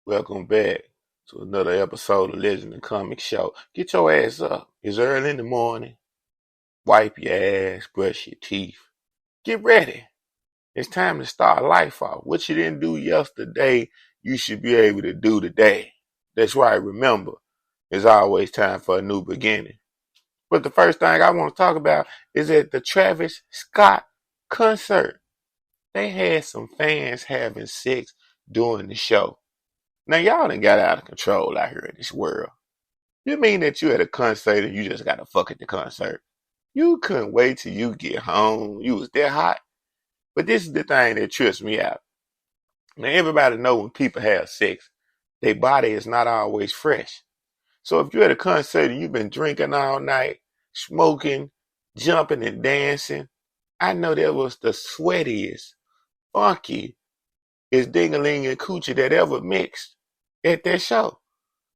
Welcome back to another episode of Legend and Comic Show. Get your ass up. It's early in the morning. Wipe your ass, brush your teeth. Get ready. It's time to start life off. What you didn't do yesterday, you should be able to do today. That's right. Remember, it's always time for a new beginning. But the first thing I want to talk about is at the Travis Scott concert. They had some fans having sex during the show. Now, y'all done got out of control out here in this world. You mean that you at a concert and you just got to fuck at the concert? You couldn't wait till you get home. You was that hot. But this is the thing that trips me out. Now, everybody know when people have sex, their body is not always fresh. So if you're at a concert and you've been drinking all night, smoking, jumping and dancing, I know that was the sweatiest, funky, is ding-a-ling and coochie that ever mixed at that show.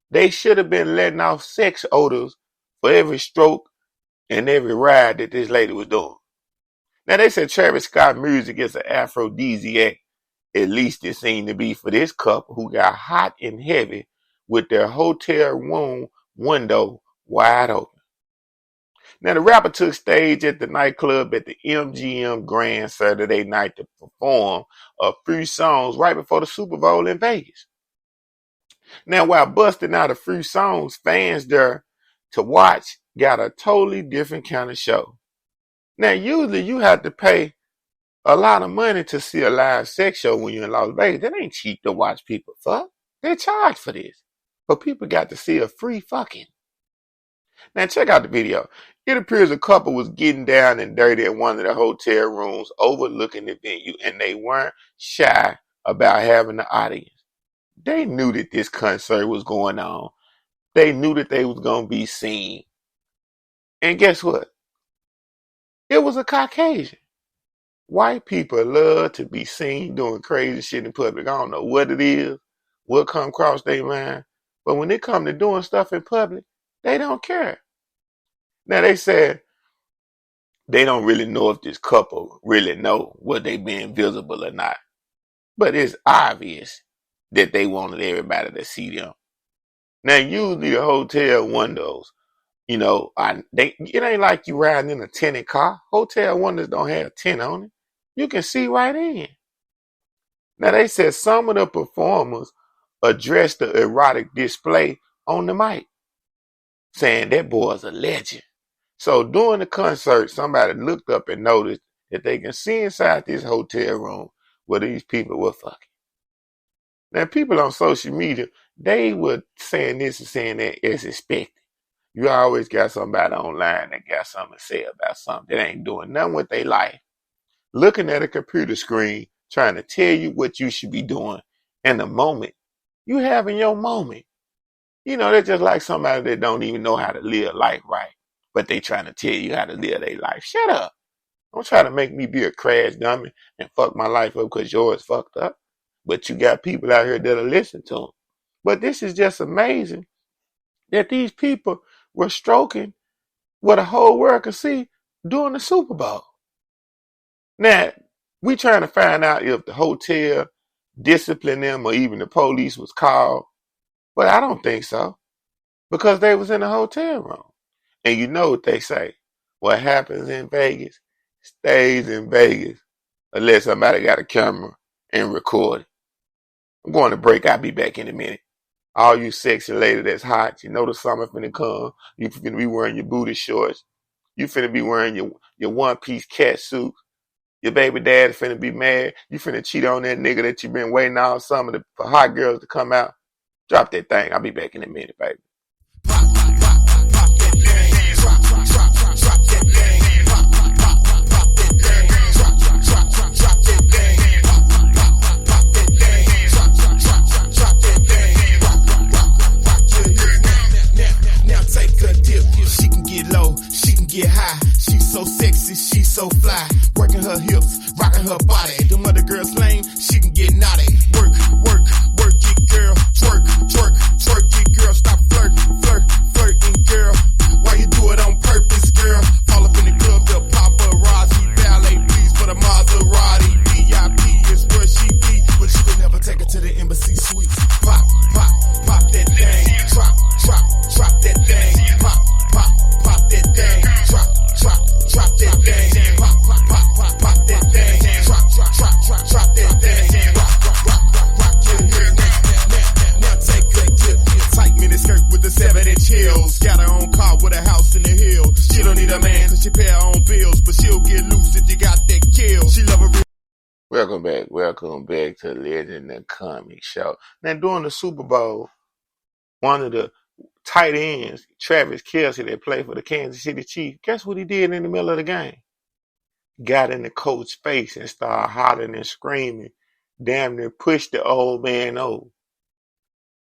They should have been letting off sex odors for every stroke and every ride that this lady was doing. Now, they said Travis Scott music is an aphrodisiac. At least it seemed to be for this couple who got hot and heavy with their hotel room window wide open. Now, the rapper took stage at the nightclub at the MGM Grand Saturday night to perform a few songs right before the Super Bowl in Vegas. Now, while busting out a few songs, fans there to watch got a totally different kind of show. Now, usually you have to pay a lot of money to see a live sex show when you're in Las Vegas. That ain't cheap to watch people fuck. They charge for this. But people got to see a free fucking. Now, check out the video. It appears a couple was getting down and dirty at one of the hotel rooms overlooking the venue, and they weren't shy about having the audience. They knew that this concert was going on. They knew that they was going to be seen. And guess what? It was a Caucasian. White people love to be seen doing crazy shit in public. I don't know what it is, what come across their mind. But when it come to doing stuff in public, they don't care. Now, they said they don't really know if this couple really know whether they being visible or not. But it's obvious that they wanted everybody to see them. Now, usually the hotel windows, it ain't like you riding in a tinted car. Hotel windows don't have tint on it. You can see right in. Now, they said some of the performers addressed the erotic display on the mic, saying that boy's a legend. So during the concert, somebody looked up and noticed that they can see inside this hotel room where these people were fucking. Now, people on social media, they were saying this and saying that as expected. You always got somebody online that got something to say about something that ain't doing nothing with their life. Looking at a computer screen, trying to tell you what you should be doing in the moment. You having your moment. They're just like somebody that don't even know how to live life right, but they trying to tell you how to live their life. Shut up. Don't try to make me be a crash dummy and fuck my life up because yours fucked up. But you got people out here that'll listen to them. But this is just amazing that these people were stroking what the whole world could see during the Super Bowl. Now, we trying to find out if the hotel disciplined them or even the police was called. But I don't think so. Because they was in the hotel room. And you know what they say. What happens in Vegas stays in Vegas unless somebody got a camera and record it. I'm going to break. I'll be back in a minute. All you sexy lady that's hot, you know the summer finna come. You finna be wearing your booty shorts. You finna be wearing your one-piece cat suit. Your baby dad finna be mad. You finna cheat on that nigga that you been waiting all summer for hot girls to come out. Drop that thing. I'll be back in a minute, baby. Get high, she's so sexy, she's so fly. Working her hips, rocking her body. Them other girls lame, she can get naughty. Work, work, work it, girl. Twerk, twerk, twerk it, girl. Stop flirting. Welcome back to Legend the Comic Show. Now, during the Super Bowl, one of the tight ends, Travis Kelce, that played for the Kansas City Chiefs, guess what he did in the middle of the game? Got in the coach's face and started hollering and screaming, damn near pushed the old man over.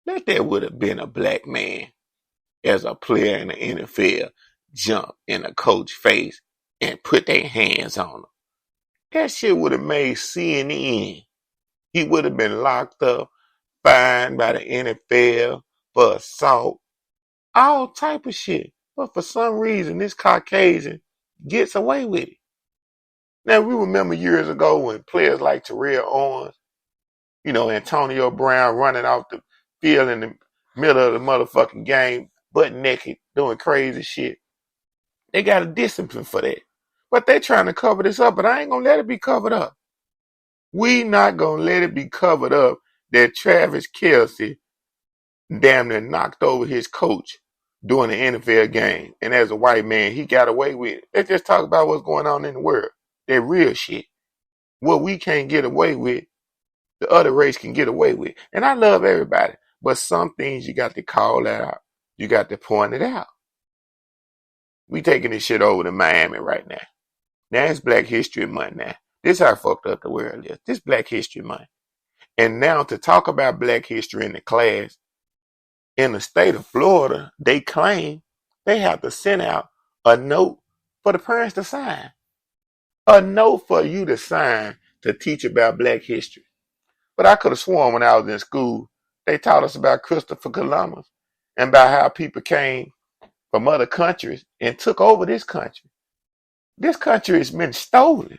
Now, that would have been a black man as a player in the NFL jump in a coach's face and put their hands on him. That shit would have made CNN. He would have been locked up, fined by the NFL for assault, all type of shit. But for some reason, this Caucasian gets away with it. Now, we remember years ago when players like Terrell Owens, Antonio Brown running off the field in the middle of the motherfucking game, butt naked, doing crazy shit. They got a discipline for that. But they trying to cover this up, but I ain't gonna let it be covered up. We not gonna let it be covered up that Travis Kelce damn near knocked over his coach during the NFL game. And as a white man, he got away with it. Let's just talk about what's going on in the world. That real shit. What we can't get away with, the other race can get away with. And I love everybody. But some things you got to call out. You got to point it out. We taking this shit over to Miami right now. Now it's Black History Month now. This is how fucked up the world is. This Black History Month. And now to talk about Black history in the class, in the state of Florida, they claim they have to send out a note for the parents to sign. A note for you to sign to teach about Black history. But I could have sworn when I was in school, they taught us about Christopher Columbus and about how people came from other countries and took over this country. This country has been stolen.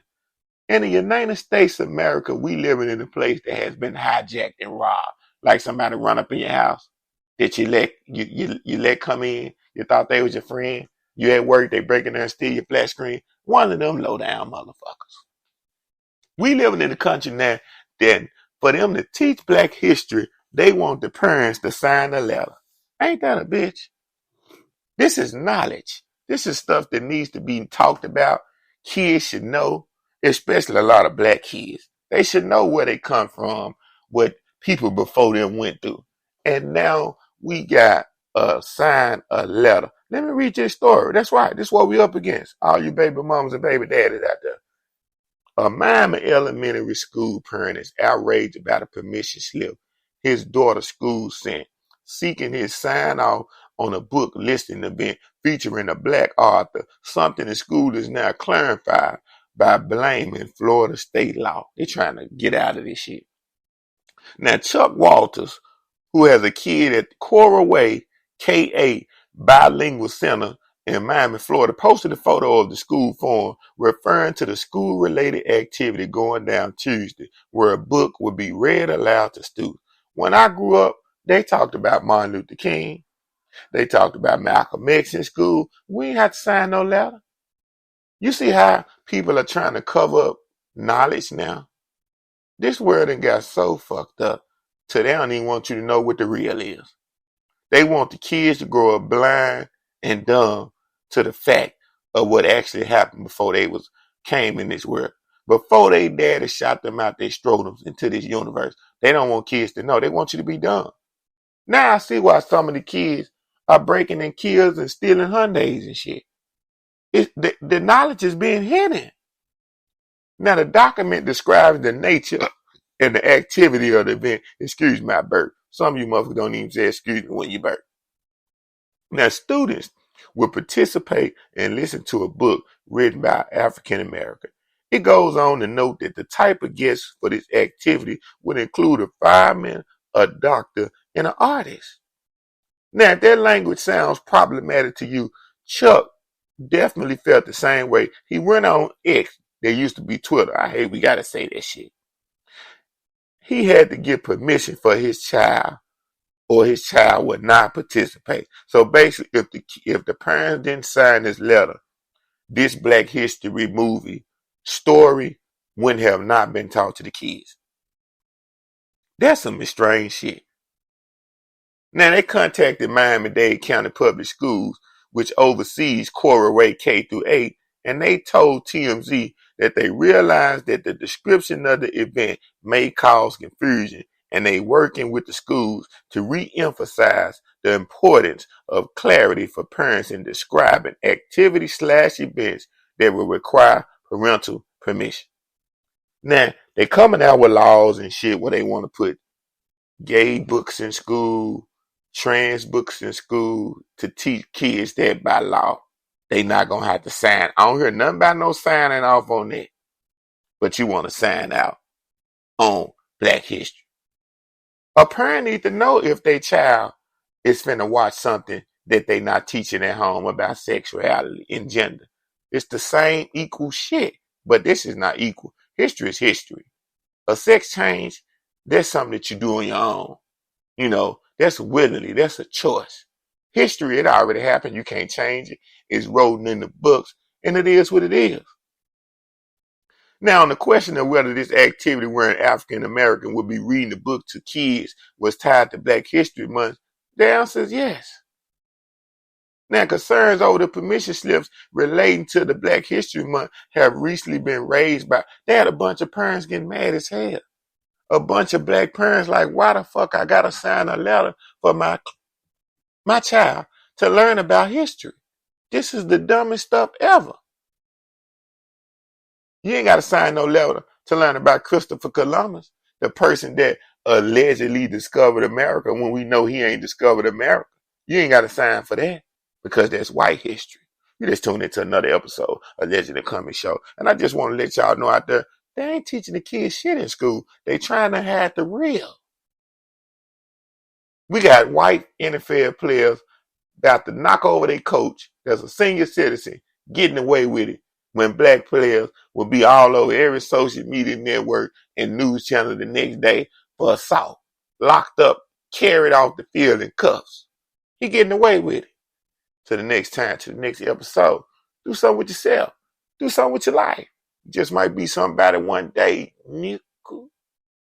In the United States of America, we living in a place that has been hijacked and robbed. Like somebody run up in your house that you let come in. You thought they was your friend. You at work, they break in there and steal your flat screen. One of them low down motherfuckers. We living in a country now that for them to teach Black history, they want the parents to sign a letter. Ain't that a bitch? This is knowledge. This is stuff that needs to be talked about. Kids should know, especially a lot of Black kids. They should know where they come from, what people before them went through. And now we got signed a letter. Let me read this story. That's right. This is what we up against. All you baby mamas and baby daddies out there. A Miami elementary school parent is outraged about a permission slip his daughter's school sent, seeking his sign off on a book listing event featuring a Black author, something the school is now clarified by blaming Florida state law. They're trying to get out of this shit. Now, Chuck Walters, who has a kid at Coral Way K-8 Bilingual Center in Miami, Florida, posted a photo of the school form referring to the school-related activity going down Tuesday, where a book would be read aloud to students. When I grew up, they talked about Martin Luther King. They talked about Malcolm X in school. We ain't have to sign no letter. You see how people are trying to cover up knowledge now? This world done got so fucked up till they don't even want you to know what the real is. They want the kids to grow up blind and dumb to the fact of what actually happened before they came in this world. Before they daddy shot them out their scrotums into this universe, they don't want kids to know. They want you to be dumb. Now I see why some of the kids are breaking in kills and stealing Hyundais and shit. The knowledge is being hidden. Now the document describes the nature and the activity of the event. Excuse my burp. Some of you motherfuckers don't even say excuse me when you burp. Now students will participate and listen to a book written by African American. It goes on to note that the type of guests for this activity would include a fireman, a doctor, and an artist. Now, if that language sounds problematic to you, Chuck definitely felt the same way. He went on X, there used to be Twitter. I hate we gotta say that shit. He had to get permission for his child, or his child would not participate. So basically, if the parents didn't sign this letter, this Black History movie story wouldn't have not been taught to the kids. That's some strange shit. Now, they contacted Miami-Dade County Public Schools, which oversees Coral Way K through 8, and they told TMZ that they realize that the description of the event may cause confusion, and they working with the schools to re-emphasize the importance of clarity for parents in describing activities/events that will require parental permission. Now, they coming out with laws and shit where they want to put gay books in school, trans books in school to teach kids that by law. They not going to have to sign. I don't hear nothing about no signing off on that. But you want to sign out on Black history. A parent need to know if their child is finna watch something that they not teaching at home about sexuality and gender. It's the same equal shit, but this is not equal. History is history. A sex change, that's something that you do on your own. You know, that's willingly, that's a choice. History, it already happened. You can't change it. It's written in the books, and it is what it is. Now, on the question of whether this activity where an African American would be reading the book to kids was tied to Black History Month, the answer is yes. Now, concerns over the permission slips relating to the Black History Month have recently been raised by, they had a bunch of parents getting mad as hell. A bunch of Black parents like, why the fuck I gotta sign a letter for my child to learn about history? This is the dumbest stuff ever. You ain't got to sign no letter to learn about Christopher Columbus, the person that allegedly discovered America when we know he ain't discovered America. You ain't got to sign for that because that's white history. You just tuned into another episode of Legend of Coming Show. And I just want to let y'all know out there, they ain't teaching the kids shit in school. They trying to hide the real. We got white NFL players about to knock over their coach as a senior citizen, getting away with it, when Black players will be all over every social media network and news channel the next day for assault, locked up, carried off the field in cuffs. He getting away with it. To the next time, to the next episode, do something with yourself. Do something with your life. It just might be somebody one day.